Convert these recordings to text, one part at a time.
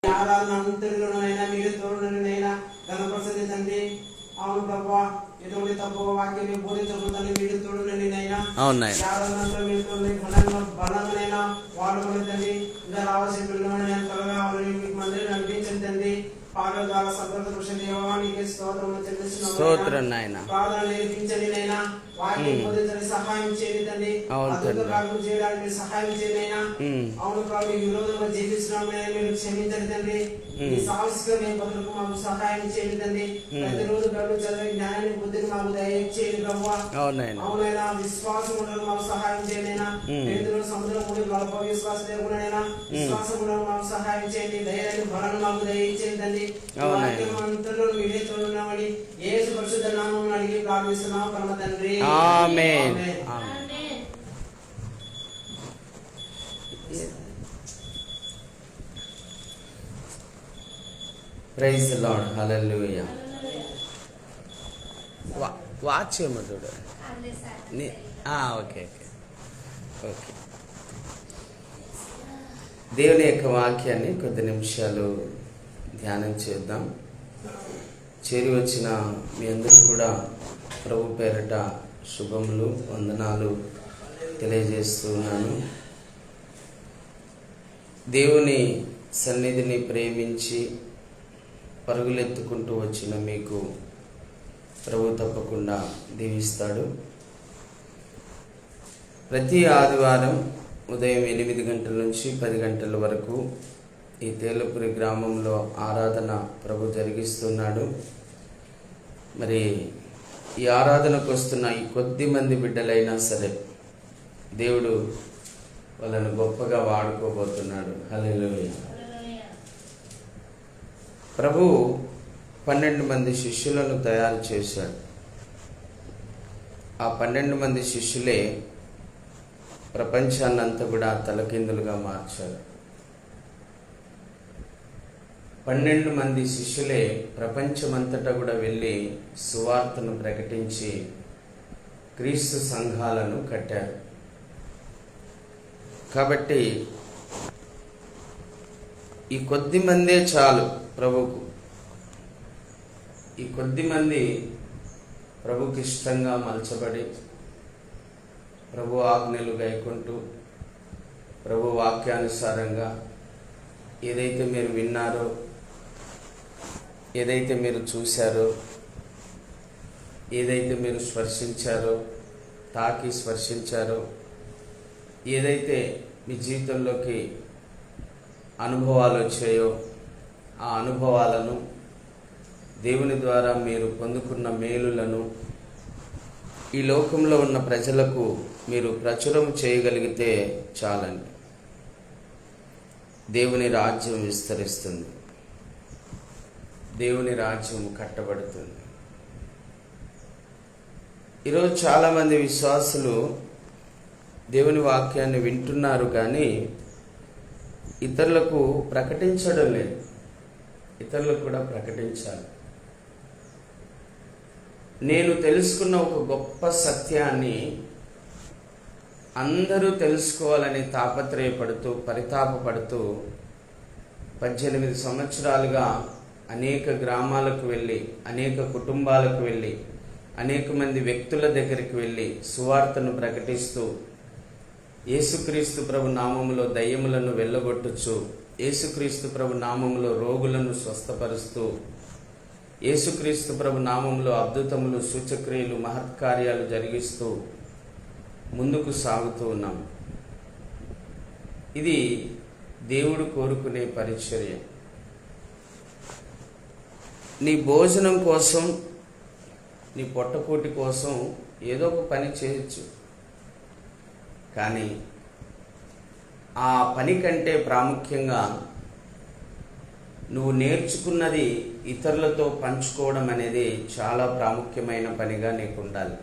ఆరాధన అంతటిలోనైనా మీరు తోడునైనా ఘనపరచండి తండ్రి. అవును ప్రభా, ఎటువంటి తప్పు వాక్యాన్ని బోధించకుండా మీరు తోడునైనా ఆరాధనలో మీరు తోడు బలంగానైనా వాడుకోండి తండ్రి. ఇంకా రావాల్సిన పిల్లలైనా త్వరగా వాళ్ళని మీకు మందిరం నడిపించండి తండ్రి. పాటల ద్వారా సంగత కృషి దేవానికి స్తోత్రం నాయనా. ప్రార్థన నేర్పించండి నైనా. వాక్యం బోధించండి, సహాయం చేయండి తండ్రి. అద్భుతాలు చేయడానికి సహాయం చేయండి అయినా. అవును ప్రభు, ఈ విరోధంగా జీవిస్తున్నాం మీరు క్షమించండి తండ్రి. ఈ సాహసిక బతుకు మాకు సహాయం చేయండి తండ్రి. ప్రతిరోజు ప్రభు చదివే జ్ఞానాన్ని బుద్ధిని మాకు దయచేయండి ప్రభు. అవునైనా విశ్వాసం ఉండడం మాకు సహాయం చేయండి అయినా. పేదలు సముద్రం కూడా గొప్ప విశ్వాసం లేకుండా విశ్వాసం ఉండడం మాకు సహాయం చేయండి. ధైర్యాన్ని బలాన్ని మాకు దయచేయండి తండ్రి. అంతలో మీరే చూడమని యేసు పరిశుద్ధ నామమున అడిగి ప్రార్థిస్తున్నాం పరమ తండ్రి. Amen. Praise the lord. Hallelujah. Watch ఏమో చూడు. Okay okay. దేవుని యొక్క వాక్యాన్ని కొద్ది నిమిషాలు ధ్యానం చేద్దాం. చేరి వచ్చిన మీ అందరికీ కూడా ప్రభు పేరట శుభములు, వందనాలు తెలియజేస్తున్నాను. దేవుని సన్నిధిని ప్రేమించి పరుగులెత్తుకుంటూ వచ్చిన మీకు ప్రభు తప్పకుండా దీవిస్తాడు. ప్రతి ఆదివారం ఉదయం 8 గంటల నుంచి 10 గంటల వరకు ఈ తేలపురి గ్రామంలో ఆరాధన ప్రభు జరిగిస్తున్నాడు. మరి ఈ ఆరాధనకు వస్తున్న ఈ కొద్ది మంది బిడ్డలైనా సరే దేవుడు వాళ్ళను గొప్పగా వాడుకోబోతున్నాడు. హల్లెలూయా. ప్రభు 12 మంది శిష్యులను తయారు చేశాడు. ఆ 12 మంది శిష్యులే ప్రపంచాన్నంతా కూడా తలకిందులుగా మార్చారు. 12 మంది శిష్యులే ప్రపంచమంతటా కూడా వెళ్ళి సువార్తను ప్రకటించి క్రీస్తు సంఘాలను కట్టారు. కాబట్టి ఈ కొద్ది మందే చాలు ప్రభుకు. ఈ కొద్ది మంది ప్రభుకి ఇష్టంగా మలచబడి ప్రభు ఆజ్ఞలు గైకుంటూ ప్రభు వాక్యానుసారంగా ఏదైతే మీరు విన్నారో, ఏదైతే మీరు చూశారో, ఏదైతే మీరు స్పర్శించారో, తాకి స్పర్శించారో, ఏదైతే మీ జీవితంలోకి అనుభవాలు వచ్చాయో ఆ అనుభవాలను, దేవుని ద్వారా మీరు పొందుకున్న మేలులను ఈ లోకంలో ఉన్న ప్రజలకు మీరు ప్రచురం చేయగలిగితే చాలండి. దేవుని రాజ్యం విస్తరిస్తుంది, దేవుని రాజ్యం కట్టబడుతుంది. ఈరోజు చాలామంది విశ్వాసులు దేవుని వాక్యాన్ని వింటున్నారు కానీ ఇతరులకు ప్రకటించడం లేదు. ఇతరులకు కూడా ప్రకటించాలి. నేను తెలుసుకున్న ఒక గొప్ప సత్యాన్ని అందరూ తెలుసుకోవాలని తాపత్రయపడుతూ పరితాపపడుతూ 18 సంవత్సరాలుగా అనేక గ్రామాలకు వెళ్ళి, అనేక కుటుంబాలకు వెళ్ళి, అనేక మంది వ్యక్తుల దగ్గరికి వెళ్ళి సువార్తను ప్రకటిస్తూ యేసుక్రీస్తు ప్రభు నామములో దయ్యములను వెళ్ళగొట్టుచు, యేసుక్రీస్తు ప్రభు నామములో రోగులను స్వస్థపరుస్తూ, యేసుక్రీస్తు ప్రభు నామములో అద్భుతములు, సూచక్రియలు, మహత్కార్యాలు జరిగిస్తూ ముందుకు సాగుతూ ఉన్నాం. ఇది దేవుడు కోరుకునే పరిచర్య. నీ భోజనం కోసం, నీ పొట్టకూటి కోసం ఏదో ఒక పని చేయొచ్చు, కానీ ఆ పని కంటే ప్రాముఖ్యంగా నువ్వు నేర్చుకున్నది ఇతరులతో పంచుకోవడం అనేది చాలా ప్రాముఖ్యమైన పనిగా నీకు ఉండాలి.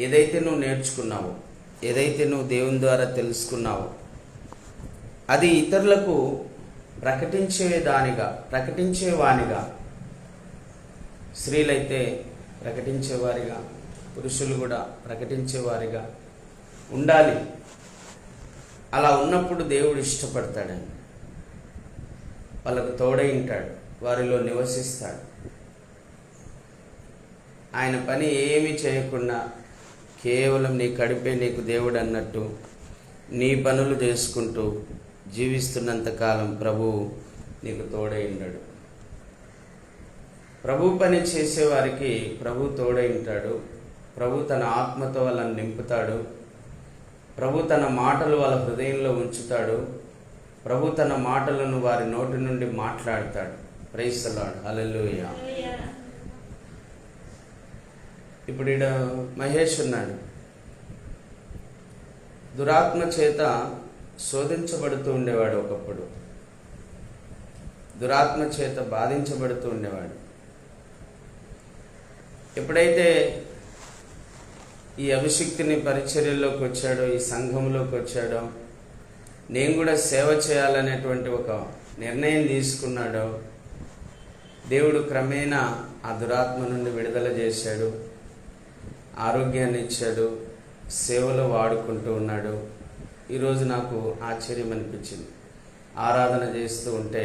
ఏదైతే నువ్వు నేర్చుకున్నావో, ఏదైతే నువ్వు దేవుని ద్వారా తెలుసుకున్నావో అది ఇతరులకు ప్రకటించేవానిగా, స్త్రీలైతే ప్రకటించేవారిగా, పురుషులు కూడా ప్రకటించేవారిగా ఉండాలి. అలా ఉన్నప్పుడు దేవుడు ఇష్టపడతాడని, వాళ్ళకు తోడై ఉంటాడు, వారిలో నివసిస్తాడు. ఆయన పని ఏమీ చేయకుండా కేవలం నీ కడిపే నీకు దేవుడు అన్నట్టు నీ పనులు చేసుకుంటూ జీవిస్తున్నంతకాలం ప్రభువు నీకు తోడై ఉన్నాడు. ప్రభు పని చేసేవారికి ప్రభు తోడై ఉంటాడు. ప్రభు తన ఆత్మతో వాళ్ళని నింపుతాడు. ప్రభు తన మాటలు వాళ్ళ హృదయంలో ఉంచుతాడు. ప్రభు తన మాటలను వారి నోటి నుండి మాట్లాడతాడు. ప్రైజ్ ది లార్డ్, హల్లెలూయా. ఇప్పుడు ఈడ మహేష్ ఉన్నాడు. దురాత్మ చేత శోధించబడుతూ ఉండేవాడు. ఒకప్పుడు దురాత్మ చేత బాధించబడుతూ ఉండేవాడు. ఎప్పుడైతే ఈ అభిషిక్తిని పరిచర్యలోకి వచ్చాడో, ఈ సంఘంలోకి వచ్చాడో, నేను కూడా సేవ చేయాలనేటువంటి ఒక నిర్ణయం తీసుకున్నాడో, దేవుడు క్రమేణా ఆ దురాత్మ నుండి విడుదల చేశాడు, ఆరోగ్యాన్ని ఇచ్చాడు, సేవలో వాడుకుంటూ ఉన్నాడు. ఈరోజు నాకు ఆశ్చర్యం అనిపించింది. ఆరాధన చేస్తూ ఉంటే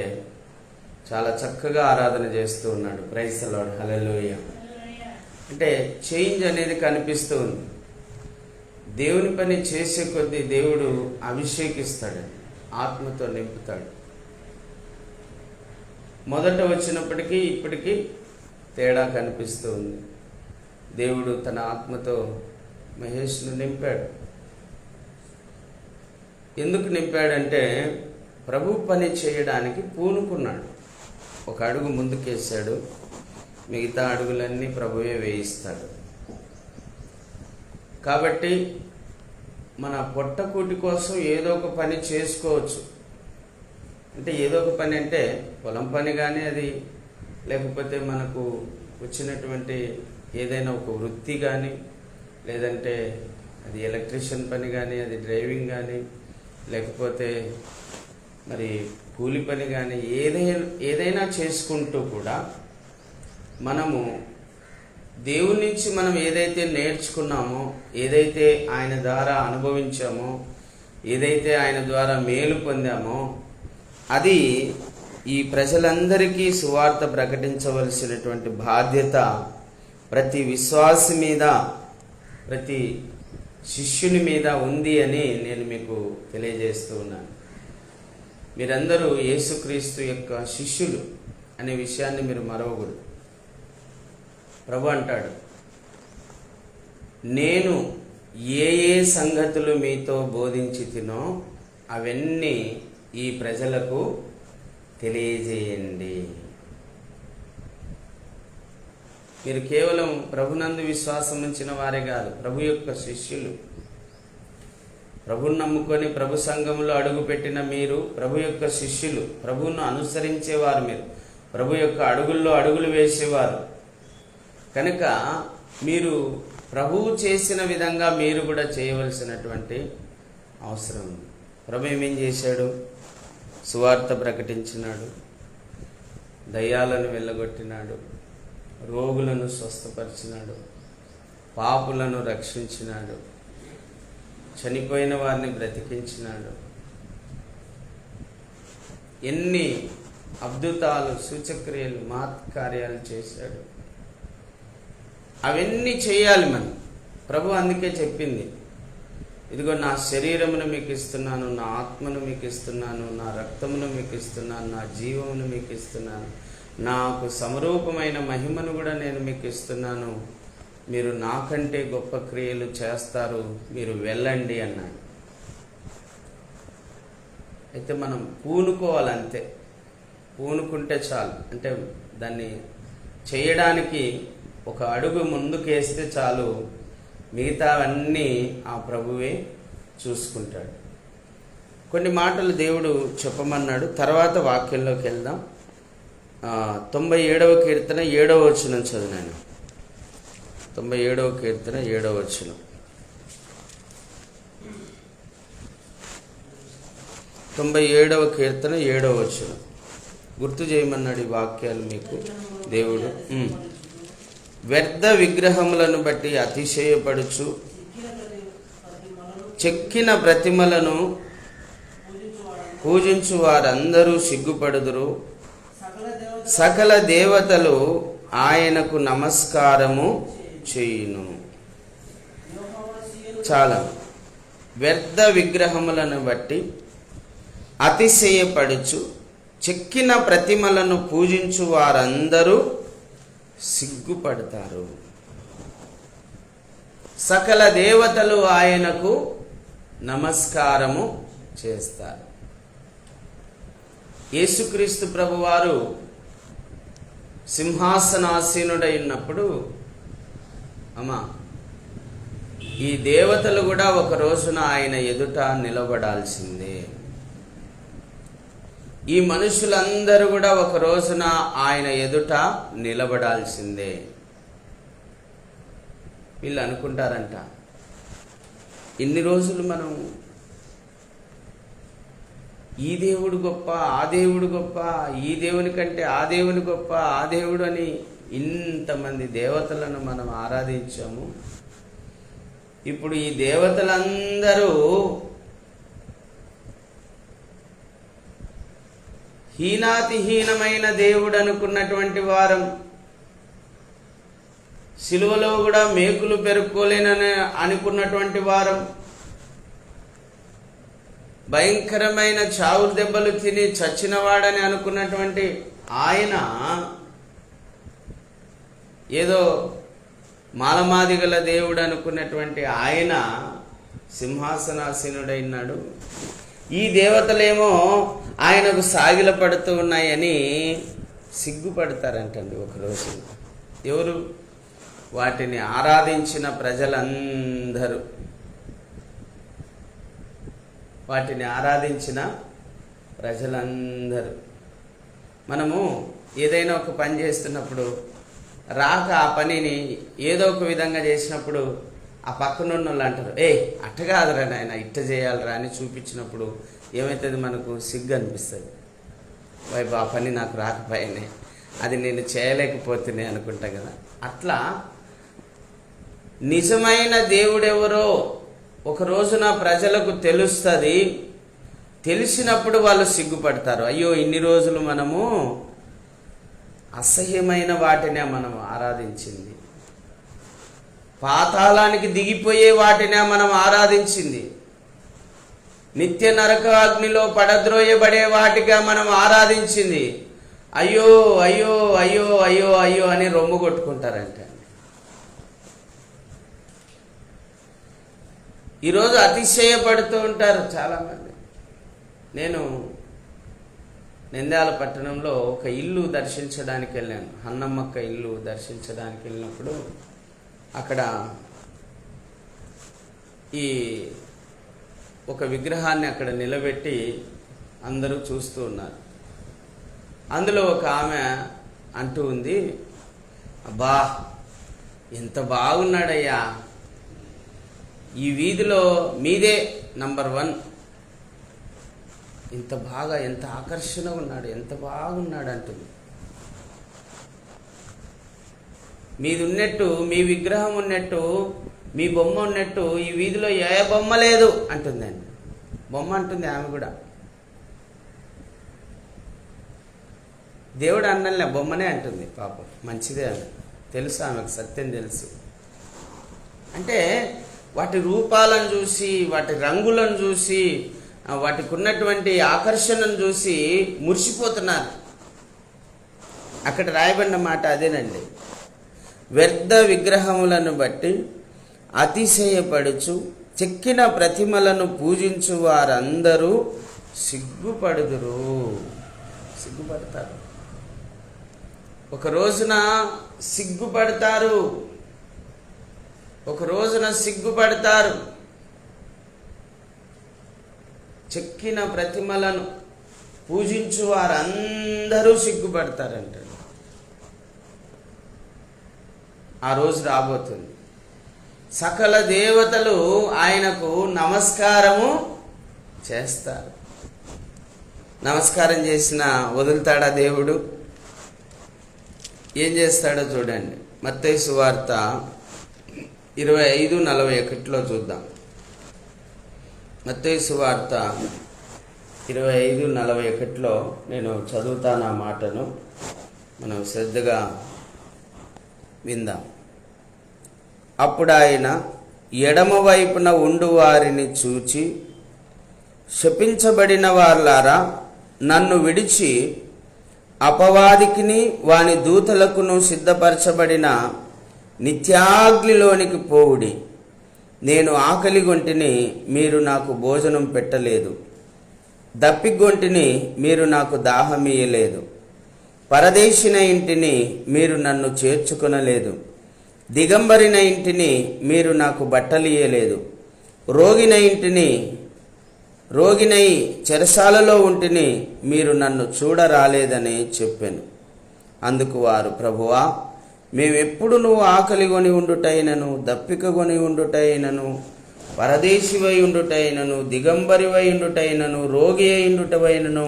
చాలా చక్కగా ఆరాధన చేస్తూ ఉన్నాడు. ప్రైజ్ ది లార్డ్, హల్లెలూయా. అంటే చేంజ్ అనేది కనిపిస్తూ ఉంది. దేవుని పని చేసే కొద్దీ దేవుడు అభిషేకిస్తాడు, ఆత్మతో నింపుతాడు. మొదట వచ్చినప్పటికీ ఇప్పటికీ తేడా కనిపిస్తూ ఉంది. దేవుడు తన ఆత్మతో మహేష్ను నింపాడు. ఎందుకు నింపాడంటే ప్రభు పని చేయడానికి పూనుకున్నాడు. ఒక అడుగు ముందుకేశాడు, మిగతా అడుగులన్నీ ప్రభువే వేయిస్తాడు. కాబట్టి మన పొట్టకూటి కోసం ఏదో ఒక పని చేసుకోవచ్చు. అంటే ఏదో ఒక పని అంటే పొలం పని కానీ, అది లేకపోతే మనకు వచ్చినటువంటి ఏదైనా ఒక వృత్తి కానీ, లేదంటే అది ఎలక్ట్రీషియన్ పని కానీ, అది డ్రైవింగ్ కానీ, లేకపోతే మరి కూలి పని కానీ, ఏదైనా చేసుకుంటూ కూడా మనము దేవుని నుంచి మనం ఏదైతే నేర్చుకున్నామో, ఏదైతే ఆయన ద్వారా అనుభవించామో, ఏదైతే ఆయన ద్వారా మేలు పొందామో, అది ఈ ప్రజలందరికీ సువార్త ప్రకటించవలసినటువంటి బాధ్యత ప్రతి విశ్వాసి మీద, ప్రతి శిష్యుని మీద ఉంది అని నేను మీకు తెలియజేస్తూ ఉన్నాను. మీరందరూ యేసుక్రీస్తు యొక్క శిష్యులు అనే విషయాన్ని మీరు మరవకూడదు. ప్రభు అంటాడు, నేను ఏ ఏ సంగతులు మీతో బోధించి తినో అవన్నీ ఈ ప్రజలకు తెలియజేయండి. మీరు కేవలం ప్రభునందు విశ్వాసం ఉంచిన వారే కాదు, ప్రభు యొక్క శిష్యులు. ప్రభుని నమ్ముకొని ప్రభు సంఘంలో అడుగుపెట్టిన మీరు ప్రభు యొక్క శిష్యులు, ప్రభువును అనుసరించేవారు, మీరు ప్రభు యొక్క అడుగుల్లో అడుగులు వేసేవారు. కనుక మీరు ప్రభువు చేసిన విధంగా మీరు కూడా చేయవలసినటువంటి అవసరం ఉంది. ప్రభు ఏమేం చేశాడు? సువార్త ప్రకటించినాడు, దయ్యాలను వెళ్ళగొట్టినాడు, రోగులను స్వస్థపరిచినాడు, పాపులను రక్షించినాడు, చనిపోయిన వారిని బ్రతికించినాడు. ఎన్ని అద్భుతాలు, సూచక్రియలు, మహత్కార్యాలు చేశాడు. అవన్నీ చేయాలి మనం. ప్రభు అందుకే చెప్పింది, ఇదిగో నా శరీరమును మీకు ఇస్తున్నాను, నా ఆత్మను మీకు ఇస్తున్నాను, నా రక్తమును మీకు ఇస్తున్నాను, నా జీవమును మీకు ఇస్తున్నాను, నాకు సమరూపమైన మహిమను కూడా నేను మీకు ఇస్తున్నాను, మీరు నాకంటే గొప్ప క్రియలు చేస్తారు, మీరు వెళ్ళండి అన్నాడు. అయితే మనం పూనుకోవాలంతే, పూనుకుంటే చాలు. అంటే దాన్ని చేయడానికి ఒక అడుగు ముందుకేస్తే చాలు, మిగతావన్నీ ఆ ప్రభువే చూసుకుంటాడు. కొన్ని మాటలు దేవుడు చెప్పమన్నాడు, తర్వాత వాక్యంలోకి వెళ్దాం. 97వ కీర్తన 7వ వచనం చదివాను. 97వ కీర్తన 7వ వచనం. 97వ కీర్తన 7వ వచనం గుర్తు చేయమన్నాడు ఈ వాక్యాలు మీకు దేవుడు. వ్యర్థ విగ్రహములను బట్టి అతిశయపడుచు చెక్కిన ప్రతిమలను పూజించు వారందరూ సిగ్గుపడుదురు. సకల సకల దేవతలు ఆయనకు నమస్కారము చేయును. చాలా వ్యర్థ విగ్రహములను బట్టి అతిశయపడుచు చెక్కిన ప్రతిమలను పూజించు వారందరూ సిగ్గుపడతారు. సకల దేవతలు ఆయనకు నమస్కారము చేస్తారు. యేసుక్రీస్తు ప్రభువారు సింహాసనాసీనుడై ఉన్నప్పుడు ఈ దేవతలు కూడా ఒక రోజున ఆయన ఎదుట నిలబడాల్సిందే. ఈ మనుషులందరూ కూడా ఒక రోజున ఆయన ఎదుట నిలబడాల్సిందే. వీళ్ళు అనుకుంటారంట, ఇన్ని రోజులు మనం ఈ దేవుడు గొప్ప, ఆ దేవుడు గొప్ప, ఈ దేవుని కంటే ఆ దేవుని గొప్ప, ఆ దేవుడు అని ఇంతమంది దేవతలను మనం ఆరాధించాము. ఇప్పుడు ఈ దేవతలందరూ హీనాతిహీనమైన దేవుడు అనుకున్నటువంటి వారం, సిలువలో కూడా మేకులు పెరుక్కోలేనని అనుకున్నటువంటి వారం, భయంకరమైన చావు దెబ్బలు తిని చచ్చినవాడని అనుకున్నటువంటి ఆయన ఏదో మాలమాదిగల దేవుడు అనుకున్నటువంటి ఆయన సింహాసనాసీనుడైనాడు. ఈ దేవతలేమో ఆయనకు సాగిల పడుతూ ఉన్నాయని సిగ్గుపడతారంటండి ఒకరోజు. ఎవరు? వాటిని ఆరాధించిన ప్రజలందరూ. వాటిని ఆరాధించిన ప్రజలందరూ. మనము ఏదైనా ఒక పని చేస్తున్నప్పుడు రాక ఆ పనిని ఏదో ఒక విధంగా చేసినప్పుడు ఆ పక్కనున్న వాళ్ళు అంటారు, అట్ట కాదురా నాయన, ఇట్ట చేయాలరా అని చూపించినప్పుడు ఏమవుతుంది? మనకు సిగ్గు అనిపిస్తుంది. వైపు ఆ పని నాకు రాకపోయానే, అది నేను చేయలేకపోతేనే అనుకుంటా కదా. అట్లా నిజమైన దేవుడెవరో ఒక రోజున ప్రజలకు తెలుస్తుంది. తెలిసినప్పుడు వాళ్ళు సిగ్గుపడతారు. అయ్యో, ఇన్ని రోజులు మనము అసహ్యమైన వాటినే మనం ఆరాధించింది, పాతాళానికి దిగిపోయే వాటినే మనం ఆరాధించింది, నిత్య నరకాగ్నిలో పడద్రోయబడే వాటిగా మనం ఆరాధించింది. అయ్యో అయ్యో అయ్యో అయ్యో అయ్యో అని రొమ్ము కొట్టుకుంటారంట. ఈరోజు అతిశయపడుతూ ఉంటారు చాలామంది. నేను నంద్యాల పట్టణంలో ఒక ఇల్లు దర్శించడానికి వెళ్ళాను. హన్నమ్మక్క ఇల్లు దర్శించడానికి వెళ్ళినప్పుడు అక్కడ ఈ ఒక విగ్రహాన్ని అక్కడ నిలబెట్టి అందరూ చూస్తూ ఉన్నారు. అందులో ఒక ఆమె అంటూ ఉంది, అబ్బా ఎంత బాగున్నాడయ్యా, ఈ వీధిలో మీదే నంబర్ 1, ఇంత బాగా, ఎంత ఆకర్షణగా ఉన్నాడు, ఎంత బాగున్నాడు అంటుంది. మీది ఉన్నట్టు, మీ విగ్రహం ఉన్నట్టు, మీ బొమ్మ ఉన్నట్టు ఈ వీధిలో ఏ బొమ్మ లేదు అంటుందండి. బొమ్మ అంటుంది ఆమె కూడా. దేవుడు అన్నల్ని బొమ్మనే అంటుంది. పాపం మంచిదే అని తెలుసు ఆమెకు, సత్యం తెలుసు. అంటే వాటి రూపాలను చూసి, వాటి రంగులను చూసి, వాటికి ఉన్నటువంటి ఆకర్షణను చూసి మురిసిపోతున్నారు. అక్కడ రాయబడిన మాట అదేనండి. వ్యర్థ విగ్రహములను బట్టి అతిశయపడుచు చెక్కిన ప్రతిమలను పూజించు వారందరూ సిగ్గుపడుదురు. సిగ్గుపడతారు. ఒక రోజున సిగ్గుపడతారు. ఒక రోజున సిగ్గుపడతారు. చెక్కిన ప్రతిమలను పూజించు వారందరూ సిగ్గుపడతారంట. ఆ రోజు రాబోతుంది. సకల దేవతలు ఆయనకు నమస్కారము చేస్తారు. నమస్కారం చేసిన వదులుతాడా దేవుడు? ఏం చేస్తాడో చూడండి. మత్తయి సువార్త 25:41 చూద్దాం. మత్తయి సువార్త 25:41 నేను చదువుతాను ఆ మాటను, మనం శ్రద్ధగా విందాం. అప్పుడు ఆయన ఎడమ వైపున ఉండు వారిని చూచి, శపించబడిన వార్లారా, నన్ను విడిచి అపవాదికిని వాని దూతలకును సిద్ధపరచబడిన నిత్యాగ్నిలోనికి పోవుడి. నేను ఆకలిగొంటిని, మీరు నాకు భోజనం పెట్టలేదు. దప్పిగొంటిని, మీరు నాకు దాహమీయలేదు. పరదేశిన ఇంటిని, మీరు నన్ను చేర్చుకొనలేదు. దిగంబరిన ఇంటిని, మీరు నాకు బట్టలియలేదు. రోగినై చెరసాలలో ఉంటిని, మీరు నన్ను చూడరాలేదని చెప్పాను. అందుకు వారు, ప్రభువా, మేమెప్పుడు నువ్వు ఆకలిగొని ఉండుటైనను, దప్పికగొని ఉండుటైనను, పరదేశివై ఉండుటైనను, దిగంబరివై ఉండుటైనను, రోగి అయి ఉండుటవైనను,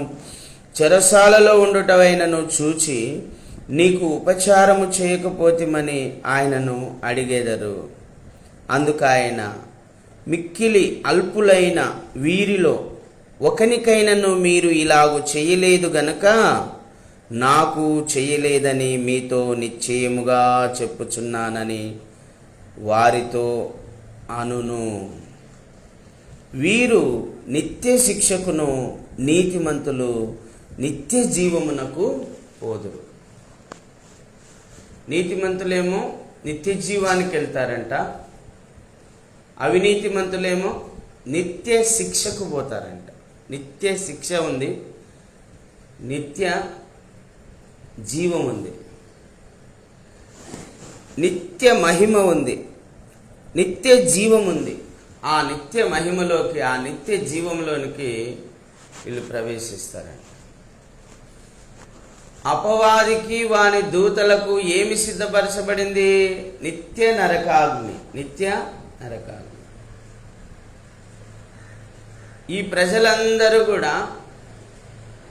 చెరసాలలో ఉండుటవైనను చూచి నీకు ఉపచారము చేయకపోతిమని ఆయనను అడిగెదరు. అందుకు ఆయన, మిక్కిలి అల్పులైన వీరిలో ఒకనికైనను మీరు ఇలాగు చేయలేదు గనక నాకు చేయలేదని మీతో నిశ్చయముగా చెప్పుచున్నానని వారితో అనును. వీరు నిత్య శిక్షకును, నీతిమంతులు నిత్య జీవమునకు పోదురు. నీతిమంతులేమో నిత్య జీవానికి వెళ్తారంట, అవినీతిమంతులేమో నిత్య శిక్షకు పోతారంట. నిత్య శిక్ష ఉంది, నిత్య జీవం ఉంది, నిత్య మహిమ ఉంది, నిత్య జీవం ఉంది. ఆ నిత్య మహిమలోకి, ఆ నిత్య జీవంలోనికి వీళ్ళు ప్రవేశిస్తారంట. అపవాదికి వాని దూతలకు ఏమి సిద్ధపరచబడింది? నిత్య నరకాగ్ని. నిత్య నరకాగ్ని. ఈ ప్రజలందరూ కూడా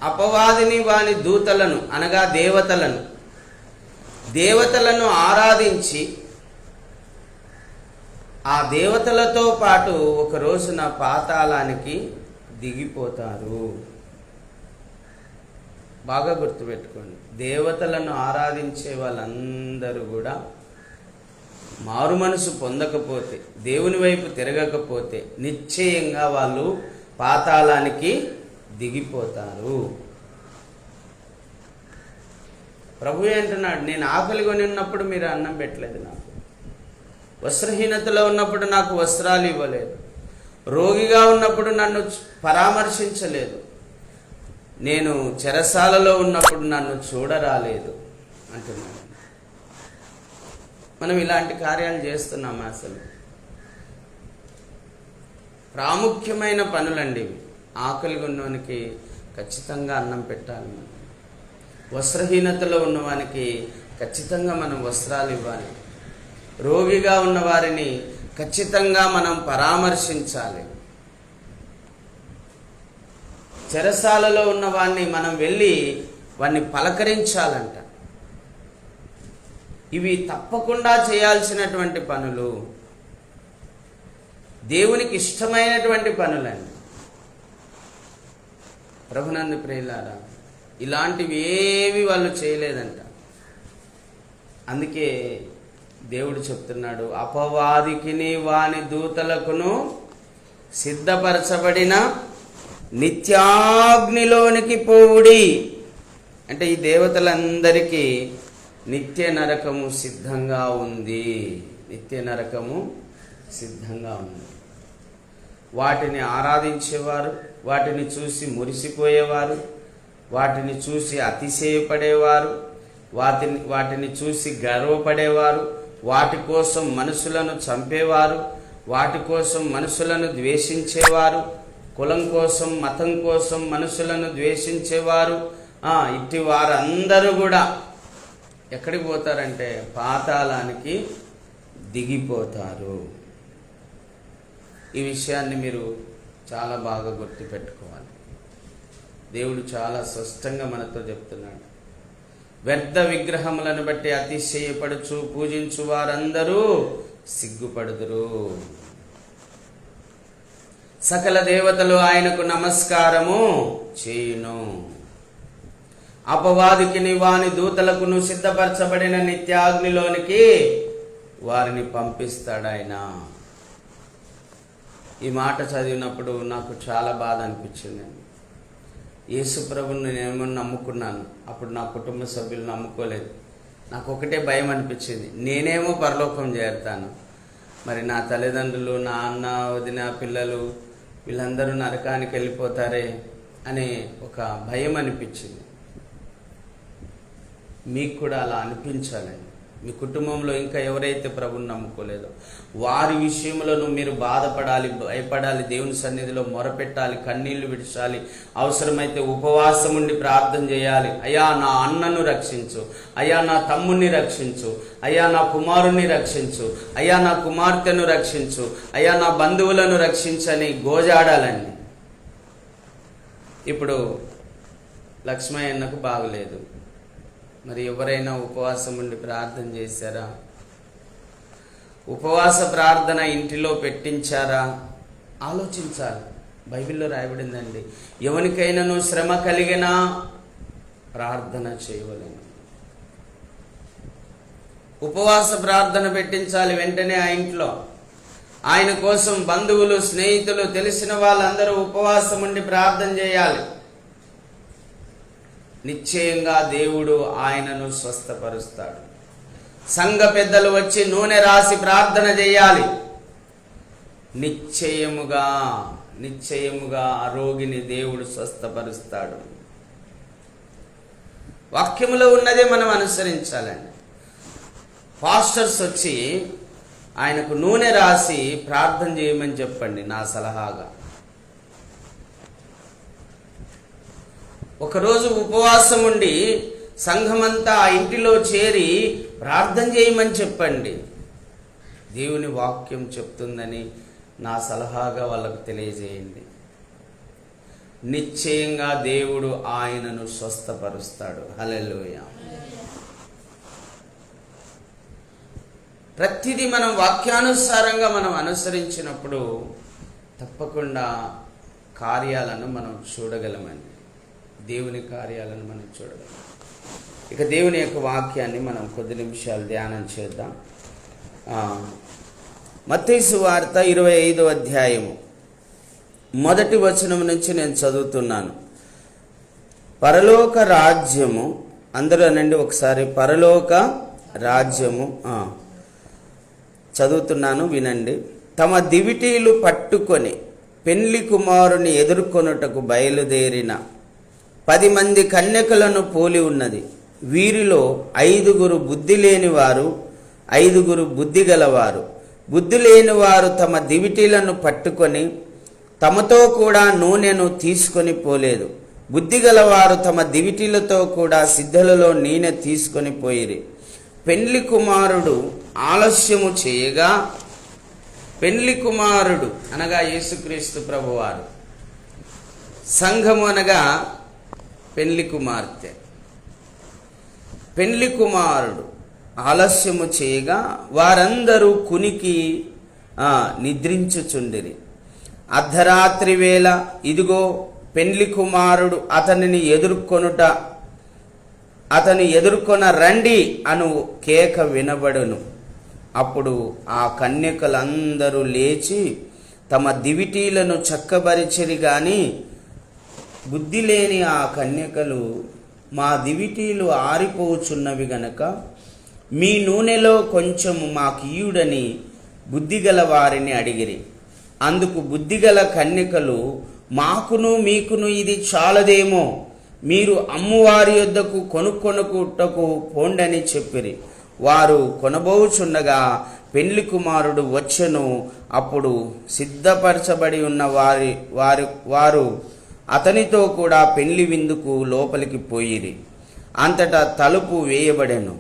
అపవాదిని వాని దూతలను అనగా దేవతలను ఆరాధించి ఆ దేవతలతో పాటు ఒక రోజున పాతాళానికి దిగిపోతారు. బాగా గుర్తుపెట్టుకోండి, దేవతలను ఆరాధించే వాళ్ళందరూ కూడా మారు మనసు పొందకపోతే, దేవుని వైపు తిరగకపోతే నిశ్చయంగా వాళ్ళు పాతాళానికి దిగిపోతారు. ప్రభు అంటున్నాడు, నేను ఆకలి కొని ఉన్నప్పుడు మీరు అన్నం పెట్టలేదు, నాకు వస్త్రహీనతలో ఉన్నప్పుడు నాకు వస్త్రాలు ఇవ్వలేదు, రోగిగా ఉన్నప్పుడు నన్ను పరామర్శించలేదు, నేను చెరసాలలో ఉన్నప్పుడు నన్ను చూడరాలేదు అంటున్నాడు. మనం ఇలాంటి కార్యాలు చేస్తున్నామా? అసలు ప్రాముఖ్యమైన పనులండి ఇవి. ఆకలి ఉన్నవానికి ఖచ్చితంగా అన్నం పెట్టాలి. మనం వస్త్రహీనతలో ఉన్నవానికి ఖచ్చితంగా మనం వస్త్రాలు ఇవ్వాలి. రోగిగా ఉన్న వారిని ఖచ్చితంగా మనం పరామర్శించాలి. చెరసాలలో ఉన్న వారిని మనం వెళ్ళి వారిని పలకరించాలంట. ఇవి తప్పకుండా చేయాల్సినటువంటి పనులు, దేవునికి ఇష్టమైనటువంటి పనులండి. ప్రభునందు ప్రియులారా, ఇలాంటివి ఏవి వాళ్ళు చేయలేదంట. అందుకే దేవుడు చెప్తున్నాడు, అపవాదికిని వాని దూతలకును సిద్ధపరచబడిన నిత్యాగ్నిలోనికి పోవుడి. అంటే ఈ దేవతలందరికీ నిత్య నరకము సిద్ధంగా ఉంది. నిత్య నరకము సిద్ధంగా ఉంది. వాటిని ఆరాధించేవారు, వాటిని చూసి మురిసిపోయేవారు, వాటిని చూసి అతిశయపడేవారు, వాటిని చూసి గర్వపడేవారు, వాటి కోసం మనుషులను చంపేవారు, వాటి కోసం మనుషులను ద్వేషించేవారు, కులం కోసం మతం కోసం మనుషులను ద్వేషించేవారు, ఇట్టి వారందరూ కూడా ఎక్కడికి పోతారంటే పాతాళానికి దిగిపోతారు. ఈ విషయాన్ని మీరు చాలా బాగా గుర్తుపెట్టుకోవాలి. దేవుడు చాలా స్పష్టంగా మనతో చెప్తున్నాడు. వ్యర్థ విగ్రహములను బట్టి అతిశయపడుచు పూజించు వారందరూ సిగ్గుపడుదురు. సకల దేవతలు ఆయనకు నమస్కారము చేయును. అపవాదికిని వాని దూతలకును సిద్ధపరచబడిన నిత్యాగ్నిలోనికి వారిని పంపిస్తాడు ఆయన. ఈ మాట చదివినప్పుడు నాకు చాలా బాధ అనిపించింది. యేసు ప్రభుని నేనేమో నమ్ముకున్నాను, అప్పుడు నా కుటుంబ సభ్యులు నమ్ముకోలేదు. నాకు ఒకటే భయం అనిపించింది, నేనేమో పరలోకం చేరుతాను, మరి నా తల్లిదండ్రులు, నా అన్న, వదిన, పిల్లలు వీళ్ళందరూ నరకానికి వెళ్ళిపోతారే అనే ఒక భయం అనిపించింది. మీకు కూడా అలా అనిపించాలండి. మీ కుటుంబంలో ఇంకా ఎవరైతే ప్రభుని నమ్ముకోలేదో వారి విషయంలోనూ మీరు బాధపడాలి, భయపడాలి, దేవుని సన్నిధిలో మొరపెట్టాలి, కన్నీళ్లు విడిచాలి, అవసరమైతే ఉపవాసం ఉండి ప్రార్థన చేయాలి. అయ్యా నా అన్నను రక్షించు, అయ్యా నా తమ్ముణ్ణి రక్షించు, అయ్యా నా కుమారుణ్ణి రక్షించు, అయ్యా నా కుమార్తెను రక్షించు, అయ్యా నా బంధువులను రక్షించని గోజాడాలండి. ఇప్పుడు లక్ష్మయ్యన్నకు బాగలేదు, మరి ఎవరైనా ఉపవాసం ఉండి ప్రార్థన చేశారా? ఉపవాస ప్రార్థన ఇంటిలో పెట్టించారా? ఆలోచించాలి. బైబిల్లో రాయబడిందండి, ఎవరికైనాను శ్రమ కలిగినా ప్రార్థన చేయవలెను. ఉపవాస ప్రార్థన పెట్టించాలి వెంటనే ఆ ఇంట్లో. ఆయన కోసం బంధువులు, స్నేహితులు, తెలిసిన వాళ్ళందరూ ఉపవాసం ఉండి ప్రార్థన చేయాలి. నిశ్చయంగా దేవుడు ఆయనను స్వస్థపరుస్తాడు. సంఘ పెద్దలు వచ్చి నూనె రాసి ప్రార్థన చేయాలి. నిశ్చయముగా ఆ రోగిని దేవుడు స్వస్థపరుస్తాడు. వాక్యములో ఉన్నదే మనం అనుసరించాలండి. పాస్టర్స్ వచ్చి ఆయనకు నూనె రాసి ప్రార్థన చేయమని చెప్పండి నా సలహాగా. ఒకరోజు ఉపవాసం ఉండి సంఘమంతా ఆ ఇంటిలో చేరి ప్రార్థన చేయమని చెప్పండి. దేవుని వాక్యం చెప్తుందని నా సలహాగా వాళ్ళకు తెలియజేయండి. నిశ్చయంగా దేవుడు ఆయనను స్వస్థపరుస్తాడు. హల్లెలూయా. ప్రతిదీ మనం వాక్యానుసారంగా మనం అనుసరించినప్పుడు తప్పకుండా కార్యాలను మనం చూడగలమండి. దేవుని కార్యాలను మనం చూడగలం. ఇక దేవుని యొక్క వాక్యాన్ని మనం కొద్ది నిమిషాలు ధ్యానం చేద్దాం. మత్తయి సువార్త 25వ అధ్యాయము 1వ వచనం నుంచి నేను చదువుతున్నాను. పరలోక రాజ్యము, అందరూ అనండి ఒకసారి, పరలోక రాజ్యము. చదువుతున్నాను, వినండి. తమ దివిటీలు పట్టుకొని పెండ్లి కుమారుని ఎదుర్కొనుటకు బయలుదేరిన 10 మంది కన్యకలను పోలి ఉన్నది. వీరిలో 5 బుద్ధి లేనివారు, 5 బుద్ధి గలవారు. బుద్ధి లేనివారు తమ దివిటీలను పట్టుకొని తమతో కూడా నూనెను తీసుకొని పోలేదు. బుద్ధి గలవారు తమ దివిటీలతో కూడా సిద్ధలలో నూనె తీసుకొని పోయిరి. పెండ్లి కుమారుడు ఆలస్యము చేయగా, పెండ్లి కుమారుడు అనగా యేసుక్రీస్తు ప్రభువారు, సంఘము అనగా పెండ్లి కుమార్తె. పెండ్లి కుమారుడు ఆలస్యము చేయగా వారందరూ కునికి నిద్రించుచుండిరి. అర్ధరాత్రి వేళ ఇదిగో పెండ్లి కుమారుడు అతనిని ఎదుర్కొన రండి అను కేక వినబడును. అప్పుడు ఆ కన్యకలందరూ లేచి తమ దివిటీలను చక్కబరిచిరి. గాని బుద్ధి లేని ఆ కన్యకలు, మా దివిటీలు ఆరిపోచున్నవి గనక మీ నూనెలో కొంచెం మాకియుడని బుద్ధిగల వారిని అడిగిరి. అందుకు బుద్ధిగల కన్యకలు, మాకును మీకును ఇది చాలదేమో, మీరు అమ్మువారి యొద్దకు కొనుక్కొనుటకు పోండని చెప్పిరి. వారు కొనబోచుండగా పెండ్లి కుమారుడు వచ్చెను. అప్పుడు సిద్ధపరచబడి ఉన్న వారు అతనితో కూడా పెండ్లి విందుకు లోపలికి పోయిరి. అంతటా తలుపు వేయబడెను.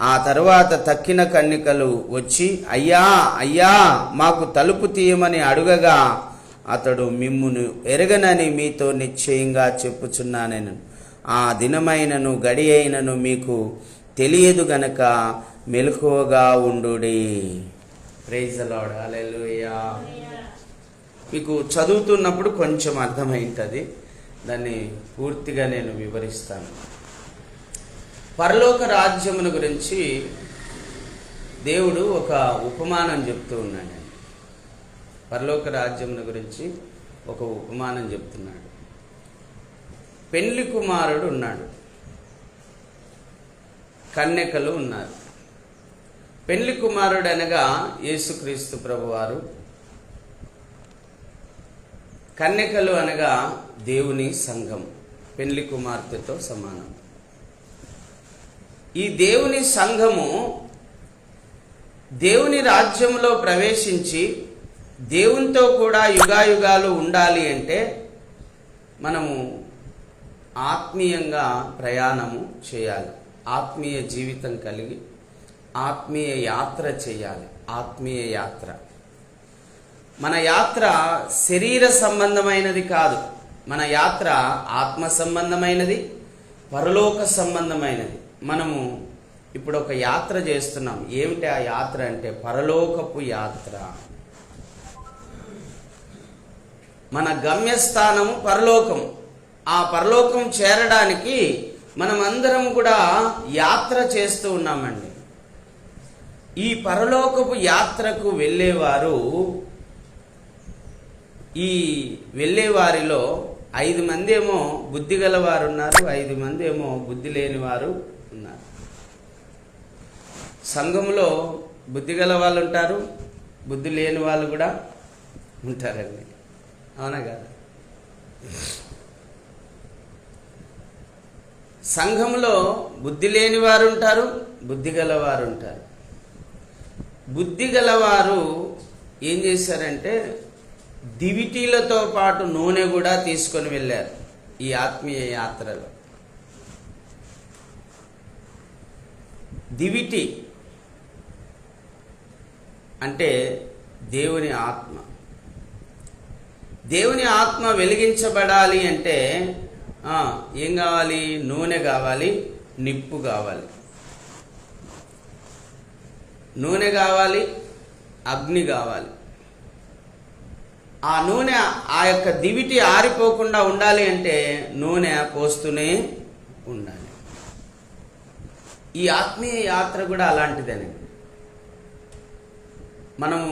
ఆ తరువాత తక్కిన కన్యకలు వచ్చి, అయ్యా అయ్యా మాకు తలుపు తీయమని అడుగగా, అతడు, మిమ్మును ఎరగనని మీతో నిశ్చయంగా చెప్పుచున్నానెను. ఆ దినమైనను గడి అయినను మీకు తెలియదు గనక మెలకువగా ఉండుడి. Praise the lord. హల్లెలూయా. మీకు చదువుతున్నప్పుడు కొంచెం అర్థమైంటుంది, దాన్ని పూర్తిగా నేను వివరిస్తాను. పరలోక రాజ్యమును గురించి దేవుడు ఒక ఉపమానం చెప్తూ ఉన్నాడు. పరలోక రాజ్యమును గురించి ఒక ఉపమానం చెప్తున్నాడు. పెళ్లి కుమారుడు ఉన్నాడు, కన్యకలు ఉన్నారు. పెళ్లి కుమారుడు అనగా యేసుక్రీస్తు ప్రభువారు, కన్యకలు అనగా దేవుని సంఘం, పెళ్లి కుమార్తెతో సమానం. ఈ దేవుని సంఘము దేవుని రాజ్యంలో ప్రవేశించి దేవునితో కూడా యుగాయుగాలు ఉండాలి అంటే మనము ఆత్మీయంగా ప్రయాణము చేయాలి, ఆత్మీయ జీవితం కలిగి ఆత్మీయ యాత్ర చేయాలి. ఆత్మీయ యాత్ర, మన యాత్ర శరీర సంబంధమైనది కాదు, మన యాత్ర ఆత్మ సంబంధమైనది, పరలోక సంబంధమైనది. మనము ఇప్పుడు ఒక యాత్ర చేస్తున్నాం. ఏమిటి ఆ యాత్ర అంటే పరలోకపు యాత్ర. మన గమ్యస్థానము పరలోకం. ఆ పరలోకం చేరడానికి మనమందరం కూడా యాత్ర చేస్తూ ఉన్నామండి. ఈ పరలోకపు యాత్రకు వెళ్ళేవారిలో 5 మంది ఏమో బుద్ధి గలవారు ఉన్నారు, 5 మంది ఏమో బుద్ధి లేని వారు ఉన్నారు. సంఘంలో బుద్ధి గల వాళ్ళు ఉంటారు, బుద్ధి లేని వాళ్ళు కూడా ఉంటారండి. అవునా కదా? సంఘంలో బుద్ధి లేని వారు ఉంటారు, బుద్ధి గలవారు ఉంటారు. బుద్ధి గలవారు ఏం చేశారంటే దివిటీలతో పాటు నూనె కూడా తీసుకొని వెళ్ళారు ఈ ఆత్మీయ యాత్రలో. దివిటి అంటే దేవుని ఆత్మ. దేవుని ఆత్మ వెలిగించబడాలి అంటే ఏం కావాలి? నూనె కావాలి, నిప్పు కావాలి. నూనె కావాలి, అగ్ని కావాలి. ఆ నూనె, ఆ యొక్క దివిటి ఆరిపోకుండా ఉండాలి అంటే నూనె పోస్తూనే ఉండాలి. ఈ ఆత్మీయ యాత్ర కూడా అలాంటిదేనండి. మనము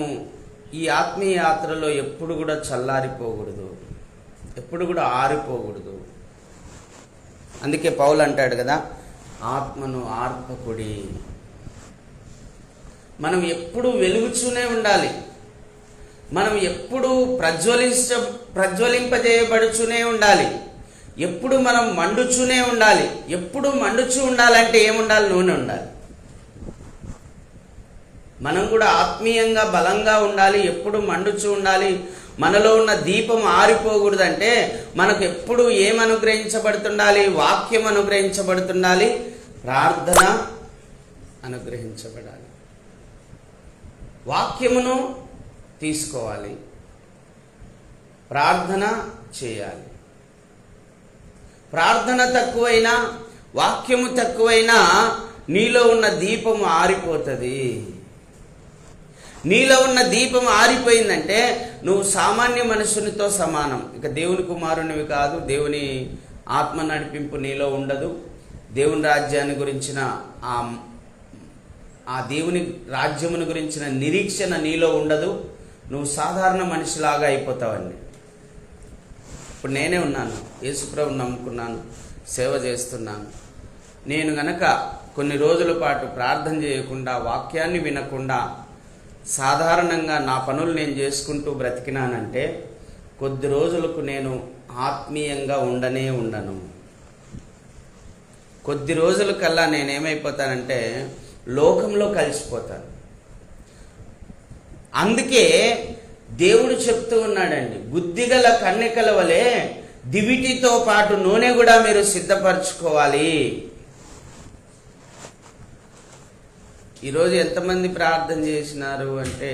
ఈ ఆత్మీయ యాత్రలో ఎప్పుడు కూడా చల్లారిపోకూడదు, ఎప్పుడు కూడా ఆరిపోకూడదు. అందుకే పౌలు అంటాడు కదా, ఆత్మను ఆర్పకుడి. మనం ఎప్పుడు వెలుగుతూనే ఉండాలి, మనం ఎప్పుడు ప్రజ్వలింపజేయబడుతూనే ఉండాలి, ఎప్పుడు మనం మండుచూనే ఉండాలి. ఎప్పుడు మండుచూ ఉండాలంటే ఏముండాలి? నూనె ఉండాలి. మనం కూడా ఆత్మీయంగా బలంగా ఉండాలి, ఎప్పుడు మండుచూ ఉండాలి. మనలో ఉన్న దీపం ఆరిపోకూడదంటే మనకు ఎప్పుడు ఏం అనుగ్రహించబడుతుండాలి? వాక్యం అనుగ్రహించబడుతుండాలి, ప్రార్థన అనుగ్రహించబడాలి. వాక్యమును తీసుకోవాలి, ప్రార్థన చేయాలి. ప్రార్థన తక్కువైనా, వాక్యము తక్కువైనా నీలో ఉన్న దీపం ఆరిపోతుంది. నీలో ఉన్న దీపం ఆరిపోయిందంటే నువ్వు సామాన్య మనుషునితో సమానం. ఇక దేవుని కుమారునివి కాదు, దేవుని ఆత్మ నడిపింపు నీలో ఉండదు, దేవుని రాజ్యాన్ని గురించిన ఆ దేవుని రాజ్యమును గురించిన నిరీక్షణ నీలో ఉండదు. నువ్వు సాధారణ మనిషిలాగా అయిపోతావండి. ఇప్పుడు నేనే ఉన్నాను, యేసుప్రభుని నమ్ముకున్నాను, సేవ చేస్తున్నాను. నేను గనక కొన్ని రోజుల పాటు ప్రార్థన చేయకుండా, వాక్యాన్ని వినకుండా, సాధారణంగా నా పనులు నేను చేసుకుంటూ బ్రతికినానంటే కొద్ది రోజులకు నేను ఆత్మీయంగా ఉండను. కొద్ది రోజుల కల్లా నేనేమైపోతానంటే లోకంలో కలిసిపోతాను. అందుకే దేవుడు చెప్తూ ఉన్నాడండి, బుద్ధిగల కన్యకల వలె దివిటితో పాటు నూనె కూడా మీరు సిద్ధపరచుకోవాలి. ఈరోజు ఎంతమంది ప్రార్థన చేసినారు అంటే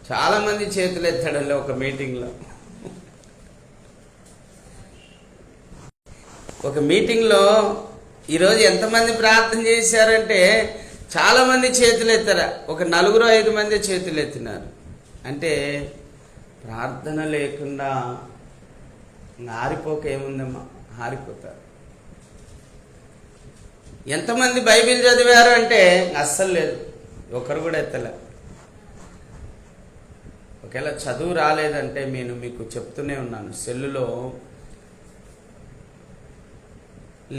చాలామంది చేతులు ఎత్తడంలో ఒక మీటింగ్లో ఈరోజు ఎంతమంది ప్రార్థన చేశారంటే చాలామంది చేతులు ఎత్తారు. ఒక 4-5 మంది చేతులు ఎత్తినారు. అంటే ప్రార్థన లేకుండా ఆరిపోక ఏముందమ్మా, ఆరిపోతారు. ఎంతమంది బైబిల్ చదివారు అంటే అస్సలు లేదు, ఒకరు కూడా ఎత్తలే. ఒకవేళ చదువు రాలేదంటే నేను మీకు చెప్తూనే ఉన్నాను, సెల్లులో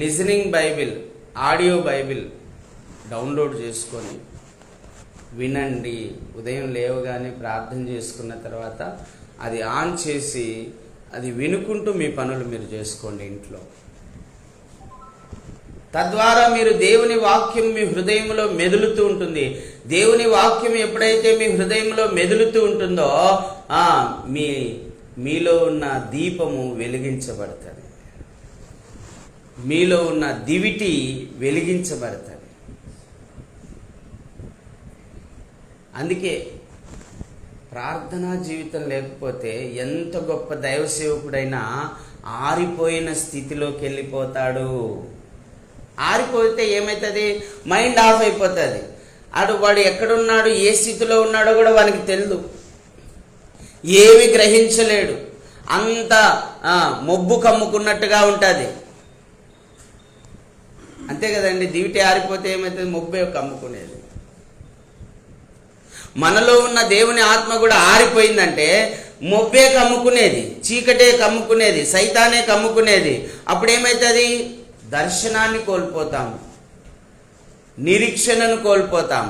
listening Bible, audio Bible download చేసుకొని వినండి. ఉదయం లేవగానే ప్రార్థన చేసుకున్న తర్వాత అది ఆన్ చేసి అది వినుకుంటూ మీ పనులు మీరు చేసుకోండి ఇంట్లో. తద్వారా మీరు దేవుని వాక్యం మీ హృదయంలో మెదులుతూ ఉంటుంది. దేవుని వాక్యం ఎప్పుడైతే మీ హృదయంలో మెదులుతూ ఉంటుందో మీలో ఉన్న దీపము వెలిగించబడుతుంది, మీలో ఉన్న దివిటి వెలిగించబడుతుంది. అందుకే ప్రార్థనా జీవితం లేకపోతే ఎంత గొప్ప దైవ సేవకుడైనా ఆరిపోయిన స్థితిలోకి వెళ్ళిపోతాడు. ఆరిపోతే ఏమవుతుంది? మైండ్ ఆఫ్ అయిపోతుంది. వాడు ఎక్కడున్నాడు, ఏ స్థితిలో ఉన్నాడో కూడా వానికి తెలియదు, ఏమి గ్రహించలేడు. అంత మొబ్బు కమ్ముకున్నట్టుగా ఉంటుంది. అంతే కదండి, దివిటి ఆరిపోతే ఏమవుతుంది? మొబ్బే కమ్ముకునేది. మనలో ఉన్న దేవుని ఆత్మ కూడా ఆరిపోయిందంటే మొబ్బే కమ్ముకునేది, చీకటే కమ్ముకునేది, సైతానే కమ్ముకునేది. అప్పుడేమవుతుంది? దర్శనాన్ని కోల్పోతాం, నిరీక్షణను కోల్పోతాం,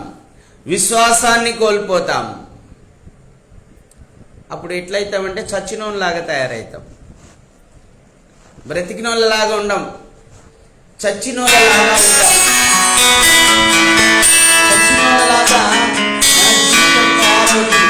విశ్వాసాన్ని కోల్పోతాం. అప్పుడు ఎట్లయితామంటే చచ్చినోళ్ళలాగా తయారవుతాం. బ్రతికినోళ్ళలాగా ఉండం, చచ్చినోళ్ళలాగా ఉంటాం. చచ్చినోళ్ళలాగా మన జీవితం తయారవుతుంది.